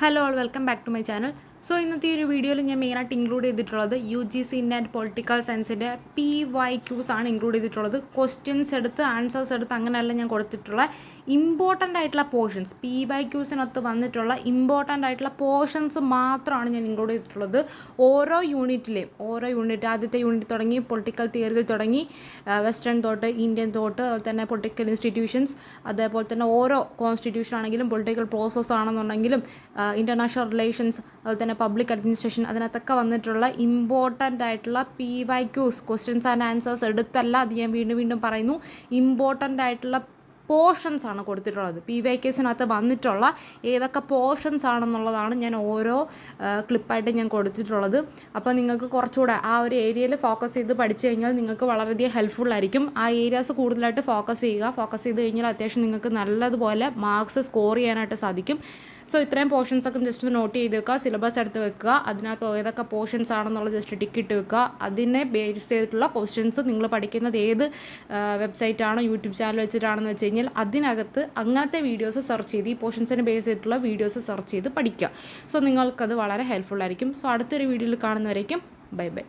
Hello all welcome back to my channel. So ഇന്നത്തെ ഈ ഒരു വീഡിയോയിൽ ഞാൻ മെയിനായിട്ട് ഇൻക്ലൂഡ് ചെയ്തിട്ടുള്ളത് UGC ആൻഡ് പൊളിറ്റിക്കൽ സയൻസിൻ്റെ PYQs ആണ് ഇൻക്ലൂഡ് ചെയ്തിട്ടുള്ളത്. ക്വസ്റ്റ്യൻസ് എടുത്ത് ആൻസേഴ്സ് എടുത്ത് അങ്ങനെയല്ല ഞാൻ കൊടുത്തിട്ടുള്ള ഇമ്പോർട്ടൻ്റ് ആയിട്ടുള്ള പോർഷൻസ് PYQസിനകത്ത് വന്നിട്ടുള്ള ഇമ്പോർട്ടൻ്റ് ആയിട്ടുള്ള പോർഷൻസ് മാത്രമാണ് ഞാൻ ഇൻക്ലൂഡ് ചെയ്തിട്ടുള്ളത്. ഓരോ യൂണിറ്റ് ആദ്യത്തെ യൂണിറ്റ് തുടങ്ങി പൊളിറ്റിക്കൽ തിയറിയിൽ തുടങ്ങി വെസ്റ്റേൺ തോട്ട്, ഇന്ത്യൻ തോട്ട്, അതുപോലെ തന്നെ പൊളിറ്റിക്കൽ ഇൻസ്റ്റിറ്റ്യൂഷൻസ്, അതേപോലെ തന്നെ ഓരോ കോൺസ്റ്റിറ്റ്യൂഷൻ ആണെങ്കിലും പൊളിറ്റിക്കൽ പ്രോസസ്സ് ആണെന്നുണ്ടെങ്കിലും ഇൻ്റർനാഷണൽ റിലേഷൻസ്, അതുപോലെ തന്നെ പബ്ലിക് അഡ്മിനിസ്ട്രേഷൻ, അതിനകത്തൊക്കെ വന്നിട്ടുള്ള ഇമ്പോർട്ടൻ്റ് ആയിട്ടുള്ള PYQs ക്വസ്റ്റ്യൻസ് ആൻഡ് ആൻസേഴ്സ് എടുത്തല്ല, അത് ഞാൻ വീണ്ടും പറയുന്നു, ഇമ്പോർട്ടൻ്റ് ആയിട്ടുള്ള പോർഷൻസ് ആണ് കൊടുത്തിട്ടുള്ളത്. PYQസിനകത്ത് വന്നിട്ടുള്ള ഏതൊക്കെ പോർഷൻസ് ആണെന്നുള്ളതാണ് ഞാൻ ഓരോ ക്ലിപ്പായിട്ട് ഞാൻ കൊടുത്തിട്ടുള്ളത്. അപ്പോൾ നിങ്ങൾക്ക് കുറച്ചുകൂടെ ആ ഒരു ഏരിയയിൽ ഫോക്കസ് ചെയ്ത് പഠിച്ചു കഴിഞ്ഞാൽ നിങ്ങൾക്ക് വളരെയധികം ഹെൽപ്ഫുൾ ആയിരിക്കും. ആ ഏരിയാസ് കൂടുതലായിട്ട് ഫോക്കസ് ചെയ്ത് കഴിഞ്ഞാൽ അത്യാവശ്യം നിങ്ങൾക്ക് നല്ലതുപോലെ മാർക്സ് സ്കോർ ചെയ്യാനായിട്ട് സാധിക്കും. സോ ഇത്രയും പോർഷൻസൊക്കെ ജസ്റ്റ് നോട്ട് ചെയ്ത് വെക്കുക, സിലബസ് എടുത്ത് വെക്കുക, അതിനകത്ത് ഏതൊക്കെ പോർഷൻസ് ആണെന്നുള്ളത് ജസ്റ്റ് ടിക്ക് ഇട്ട് വെക്കുക. അതിനെ ബേസ് ചെയ്തിട്ടുള്ള ക്വസ്റ്റ്യൻസ് നിങ്ങൾ പഠിക്കുന്നത് ഏത് വെബ്സൈറ്റാണോ യൂട്യൂബ് ചാനൽ വെച്ചിട്ടാണെന്ന് വെച്ച് കഴിഞ്ഞാൽ അതിനകത്ത് അങ്ങനത്തെ വീഡിയോസ് സെർച്ച് ചെയ്ത് ഈ പോർഷൻസിനെ ബേസ് ചെയ്തിട്ടുള്ള വീഡിയോസ് സെർച്ച് ചെയ്ത് പഠിക്കുക. സോ നിങ്ങൾക്കത് വളരെ ഹെൽപ്ഫുൾ ആയിരിക്കും. സോ അടുത്തൊരു വീഡിയോയിൽ കാണുന്നവരേക്കും ബൈ ബൈ.